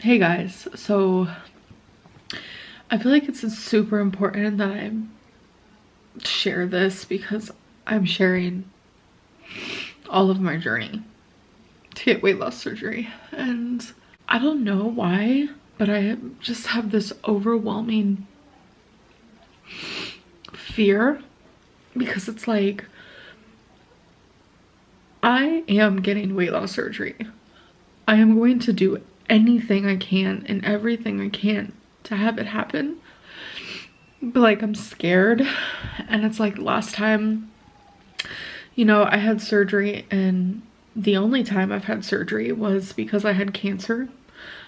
Hey guys, so I feel like it's super important that I share this because I'm sharing all of my journey to get weight loss surgery. And I don't know why, but I just have this overwhelming fear because it's like I am getting weight loss surgery. I am going to do anything I can and everything I can to have it happen. But like I'm scared, and it's like last time, I had surgery, and the only time I've had surgery was because I had cancer.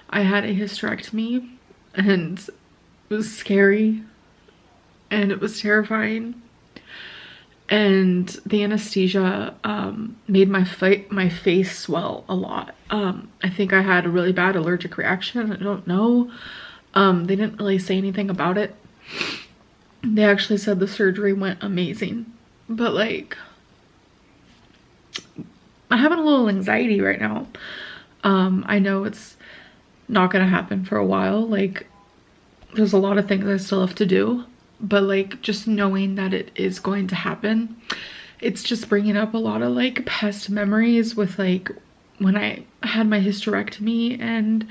I had a hysterectomy, and it was scary and it was terrifying. And the anesthesia made my face swell a lot. I think I had a really bad allergic reaction. I don't know. They didn't really say anything about it. They actually said the surgery went amazing. But like, I'm having a little anxiety right now. I know it's not gonna happen for a while. Like, there's a lot of things I still have to do. But like, just knowing that it is going to happen, it's just bringing up a lot of like past memories with like when I had my hysterectomy, and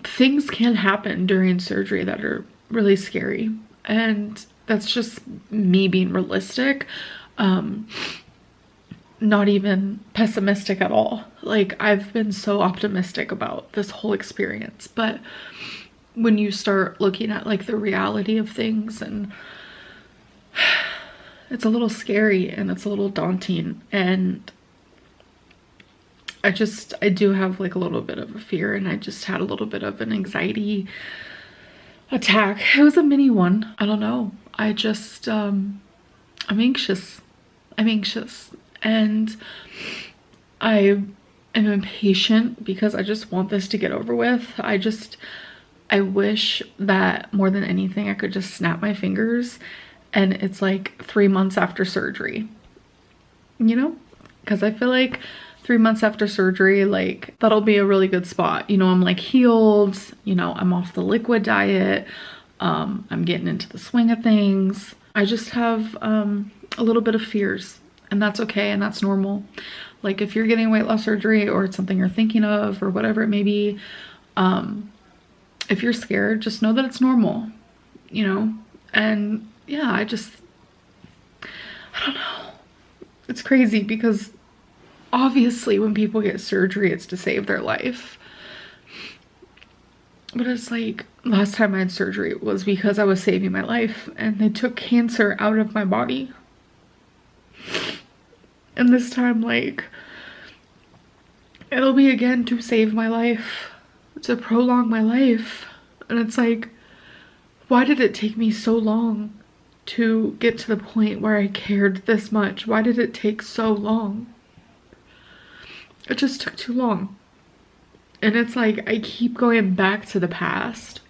things can happen during surgery that are really scary, and that's just me being realistic, not even pessimistic at all. Like, I've been so optimistic about this whole experience, but when you start looking at like the reality of things, and it's a little scary and it's a little daunting, and I do have like a little bit of a fear, and I just had a little bit of an anxiety attack. It was a mini one. I don't know. I'm anxious. And I am impatient because I just want this to get over with. I wish that more than anything I could just snap my fingers and it's like 3 months after surgery, because I feel like 3 months after surgery, like that'll be a really good spot. I'm like healed, I'm off the liquid diet, I'm getting into the swing of things. I just have a little bit of fears, and that's okay, and that's normal. Like, if you're getting weight loss surgery or it's something you're thinking of or whatever it may be, if you're scared, just know that it's normal, and yeah, I don't know. It's crazy because obviously when people get surgery, it's to save their life. But it's like, last time I had surgery was because I was saving my life, and they took cancer out of my body. And this time, like, it'll be again to save my life, to prolong my life. And it's like, why did it take me so long to get to the point where I cared this much? Why did it take so long? It just took too long. And it's like, I keep going back to the past.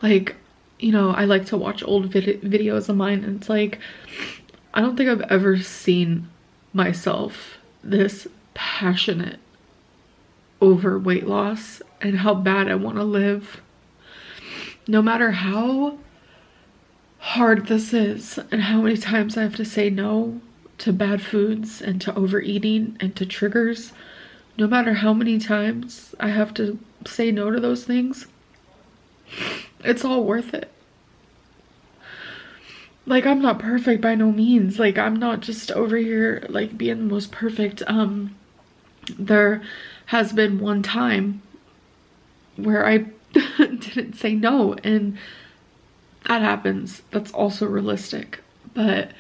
Like, I like to watch old videos of mine, and it's like, I don't think I've ever seen myself this passionate over weight loss and how bad I want to live. No matter how hard this is and how many times I have to say no to bad foods and to overeating and to triggers, no matter how many times I have to say no to those things, it's all worth it. Like, I'm not perfect by no means. Like, I'm not just over here like being the most perfect. There has been one time where I didn't say no, and that happens. That's also realistic. But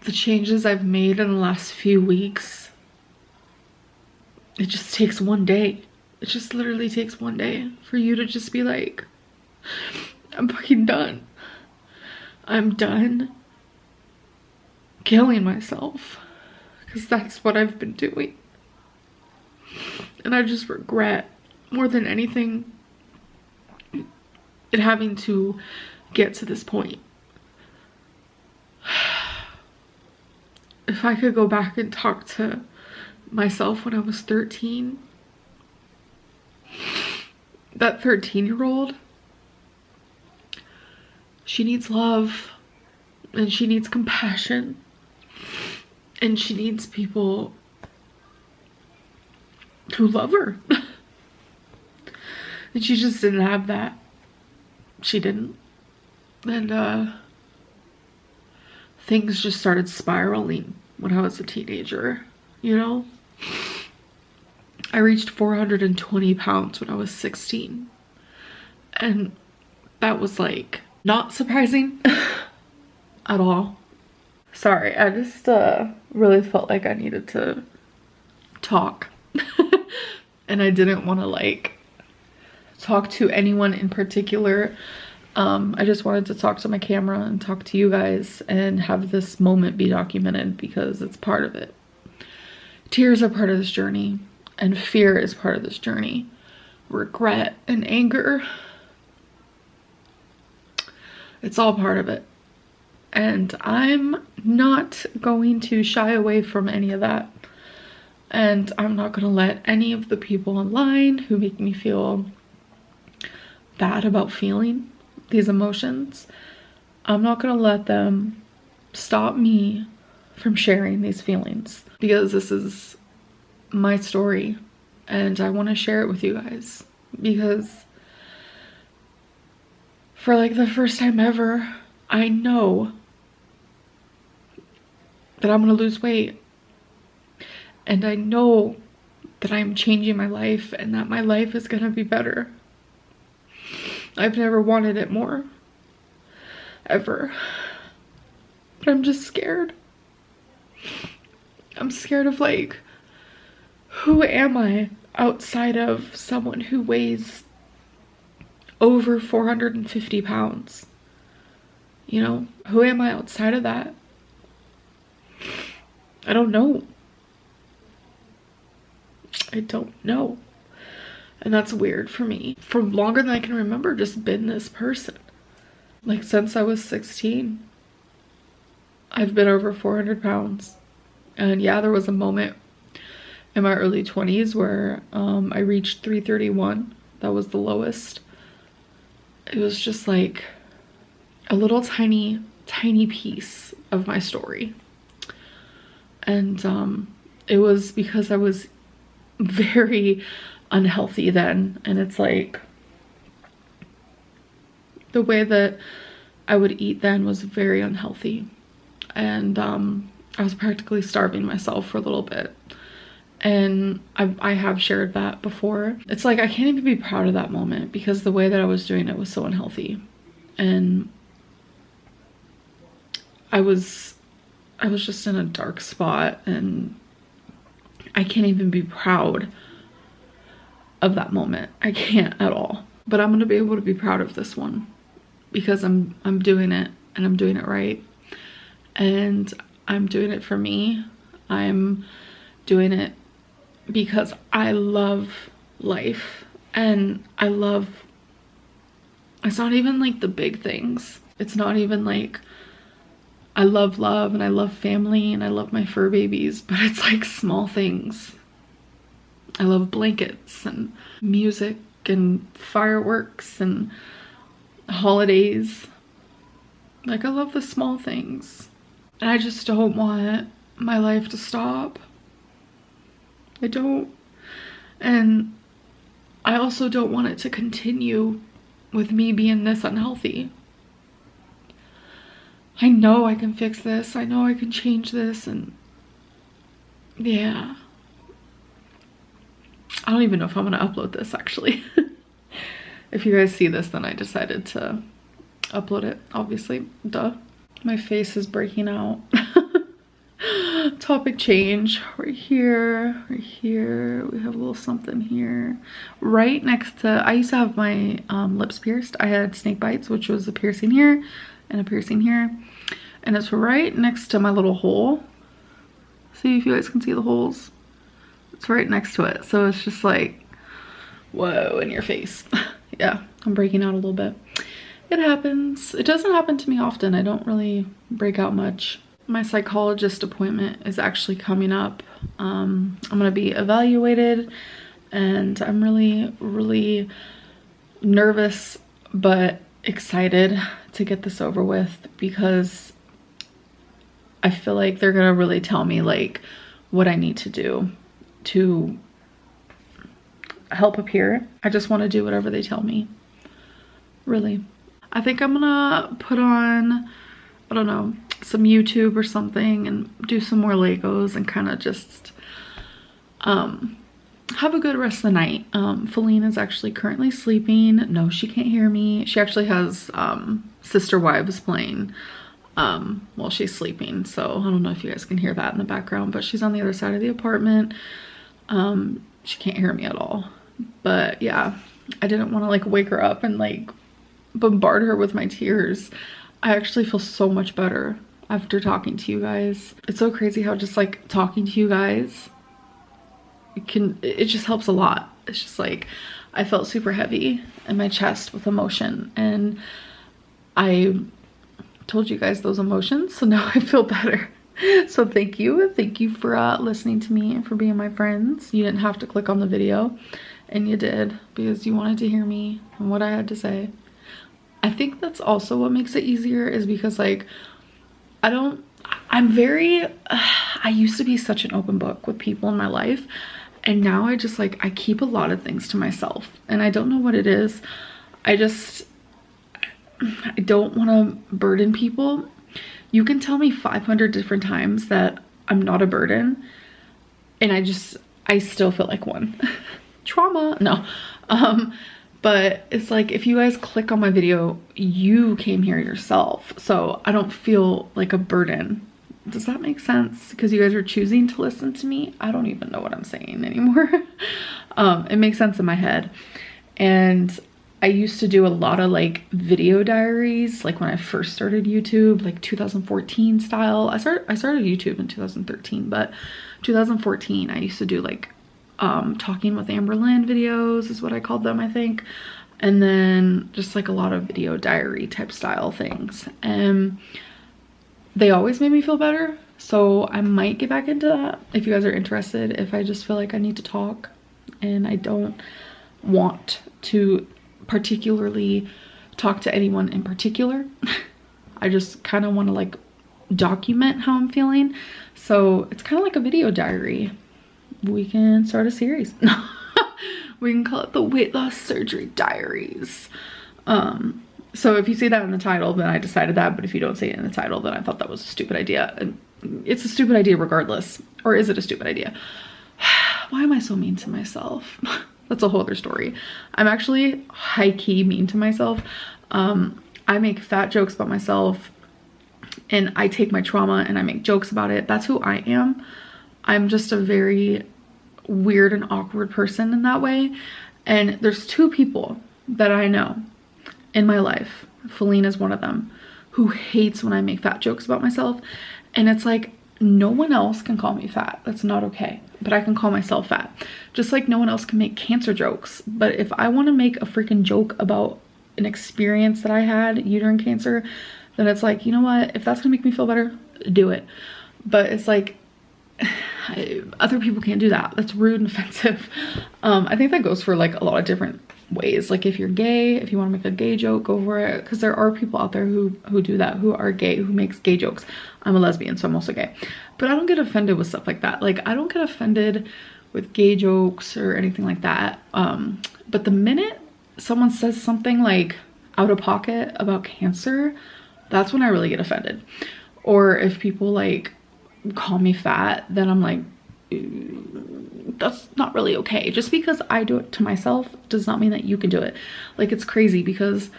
the changes I've made in the last few weeks, it just takes one day. It just literally takes one day for you to just be like, I'm fucking done. I'm done killing myself, because that's what I've been doing. And I just regret more than anything it having to get to this point. If I could go back and talk to myself when I was 13. That 13-year-old, she needs love, and she needs compassion, and she needs people who love her. And she just didn't have that. She didn't. And things just started spiraling when I was a teenager, you know? I reached 420 pounds when I was 16. And that was like not surprising at all. Sorry, I just really felt like I needed to talk. And I didn't want to like talk to anyone in particular. I just wanted to talk to my camera and talk to you guys and have this moment be documented because it's part of it. Tears are part of this journey, and fear is part of this journey. Regret and anger, it's all part of it. And I'm not going to shy away from any of that. And I'm not going to let any of the people online who make me feel bad about feeling these emotions, I'm not going to let them stop me from sharing these feelings, because this is my story and I want to share it with you guys, because for like the first time ever, I know that I'm going to lose weight, and I know that I'm changing my life and that my life is going to be better. I've never wanted it more, ever, but I'm just scared. I'm scared of like, who am I outside of someone who weighs over 450 pounds? You know, who am I outside of that? I don't know. I don't know. And that's weird for me. For longer than I can remember, just been this person. Like since I was 16, I've been over 400 pounds. And yeah, there was a moment in my early 20s where I reached 331. That was the lowest. It was just like a little tiny piece of my story. And it was because I was very unhealthy then, and it's like the way that I would eat then was very unhealthy, and I was practically starving myself for a little bit. And I have shared that before. It's like I can't even be proud of that moment because the way that I was doing it was so unhealthy, and I was just in a dark spot, and I can't even be proud of that moment. I can't at all. But I'm gonna be able to be proud of this one because I'm doing it, and I'm doing it right, and I'm doing it for me. I'm doing it because I love life, and it's not even like the big things. It's not even like I love love and I love family and I love my fur babies, but it's like small things. I love blankets and music and fireworks and holidays. Like I love the small things. And I just don't want my life to stop. I don't. And I also don't want it to continue with me being this unhealthy. I know I can fix this. I know I can change this, and yeah. I don't even know if I'm gonna upload this actually. If you guys see this, then I decided to upload it, obviously, duh. My face is breaking out. Topic change. Right here, we have a little something here. Right next to, I used to have my lips pierced. I had snake bites, which was a piercing here and a piercing here. And it's right next to my little hole. See if you guys can see the holes. It's right next to it. So it's just like, whoa, in your face. Yeah, I'm breaking out a little bit. It happens. It doesn't happen to me often. I don't really break out much. My psychologist appointment is actually coming up. I'm gonna be evaluated, and I'm really nervous but excited to get this over with, because I feel like they're gonna really tell me like what I need to do to help appear. I just want to do whatever they tell me, really. I think I'm gonna put on, I don't know, some YouTube or something and do some more Legos and kind of just have a good rest of the night. Feline is actually currently sleeping. No, she can't hear me. She actually has Sister Wives playing while she's sleeping, so I don't know if you guys can hear that in the background, but she's on the other side of the apartment. She can't hear me at all. But yeah, I didn't want to like wake her up and like bombard her with my tears. I actually feel so much better after talking to you guys. It's so crazy how just like talking to you guys, it just helps a lot. It's just like I felt super heavy in my chest with emotion, and I told you guys those emotions, so now I feel better. So thank you for listening to me and for being my friends. You didn't have to click on the video, and you did because you wanted to hear me and what I had to say. I think that's also what makes it easier, is because like I used to be such an open book with people in my life, and now I just like I keep a lot of things to myself, and I don't know what it is. I don't want to burden people. You can tell me 500 different times that I'm not a burden, and I still feel like one. Trauma. No. But it's like, if you guys click on my video, you came here yourself, so I don't feel like a burden. Does that make sense? Because you guys are choosing to listen to me. I don't even know what I'm saying anymore. It makes sense in my head. And I used to do a lot of like video diaries, like when I first started YouTube, like 2014 style. I started YouTube in 2013, but 2014 I used to do like talking with Amber Lynn videos is what I called them, I think. And then just like a lot of video diary type style things. And they always made me feel better. So I might get back into that if you guys are interested, if I just feel like I need to talk and I don't want to particularly talk to anyone in particular. I just kind of want to like document how I'm feeling. So it's kind of like a video diary. We can start a series. We can call it the Weight Loss Surgery Diaries. So if you see that in the title, then I decided that, but if you don't see it in the title, then I thought that was a stupid idea. And it's a stupid idea regardless. Or is it a stupid idea? Why am I so mean to myself? That's a whole other story. I'm actually high-key mean to myself. I make fat jokes about myself, and I take my trauma and I make jokes about it. That's who I am. I'm just a very weird and awkward person in that way. And there's two people that I know in my life, Feline is one of them, who hates when I make fat jokes about myself. And it's like, no one else can call me fat. That's not okay. But I can call myself fat. Just like no one else can make cancer jokes. But if I want to make a freaking joke about an experience that I had, uterine cancer, then it's like, you know what? If that's gonna make me feel better, do it. But it's like, other people can't do that. That's rude and offensive. I think that goes for like a lot of different ways. Like if you're gay, if you want to make a gay joke, go for it, because there are people out there who do that, who are gay, who makes gay jokes. I'm a lesbian, so I'm also gay, but I don't get offended with stuff like that. Like I don't get offended with gay jokes or anything like that. But the minute someone says something like out of pocket about cancer, that's when I really get offended. Or if people like call me fat, then I'm like, that's not really okay. Just because I do it to myself does not mean that you can do it. Like, it's crazy because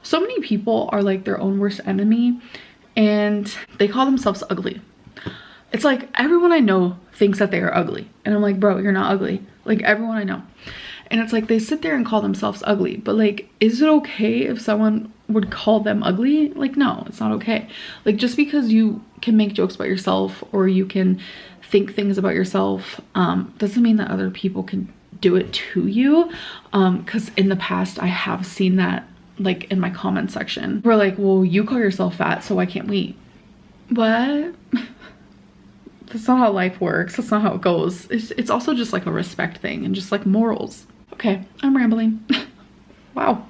so many people are like their own worst enemy and they call themselves ugly. It's like everyone I know thinks that they are ugly, and I'm like, bro, you're not ugly. Like everyone I know. And it's like they sit there and call themselves ugly, but like, is it okay if someone would call them ugly? Like, no, it's not okay. Like, just because you can make jokes about yourself or you can think things about yourself doesn't mean that other people can do it to you. Because in the past I have seen that, like in my comment section, we're like, well, you call yourself fat, so why can't we? What? That's not how life works. That's not how it goes. It's also just like a respect thing and just like morals. Okay, I'm rambling. Wow.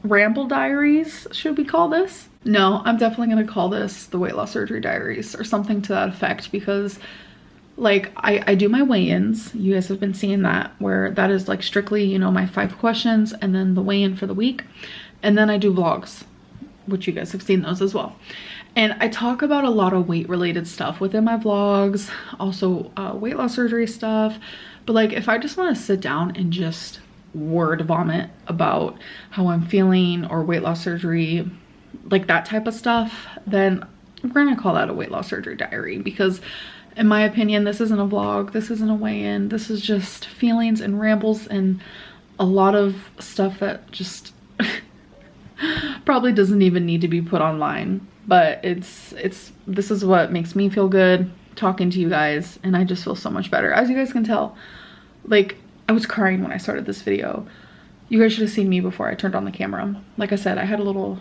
Ramble diaries, should we call this? No, I'm definitely gonna call this the weight loss surgery diaries or something to that effect, because like I do my weigh-ins. You guys have been seeing that, where that is like strictly, you know, my 5 questions and then the weigh-in for the week. And then I do vlogs, which you guys have seen those as well. And I talk about a lot of weight related stuff within my vlogs, also weight loss surgery stuff. But like if I just want to sit down and just word vomit about how I'm feeling or weight loss surgery, like that type of stuff, then we're gonna call that a weight loss surgery diary, because in my opinion, this isn't a vlog, this isn't a weigh-in, this is just feelings and rambles and a lot of stuff that just probably doesn't even need to be put online. But this is what makes me feel good talking to you guys, and I just feel so much better. As you guys can tell, like I was crying when I started this video. You guys should have seen me before I turned on the camera. Like I said, I had a little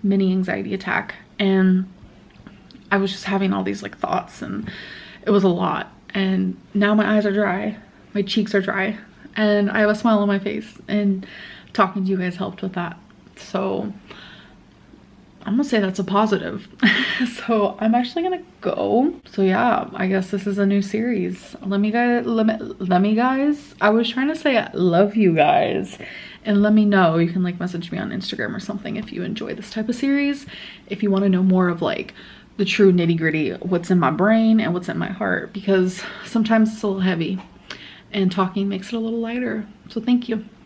mini anxiety attack and I was just having all these like thoughts, and it was a lot. And now my eyes are dry, my cheeks are dry, and I have a smile on my face, and talking to you guys helped with that. So I'm gonna say that's a positive. So I'm actually gonna go. So yeah, I guess this is a new series. Let me guys, I was trying to say I love you guys, and let me know. You can like message me on Instagram or something if you enjoy this type of series, if you want to know more of like the true nitty-gritty, what's in my brain and what's in my heart, because sometimes it's a little heavy and talking makes it a little lighter. So thank you.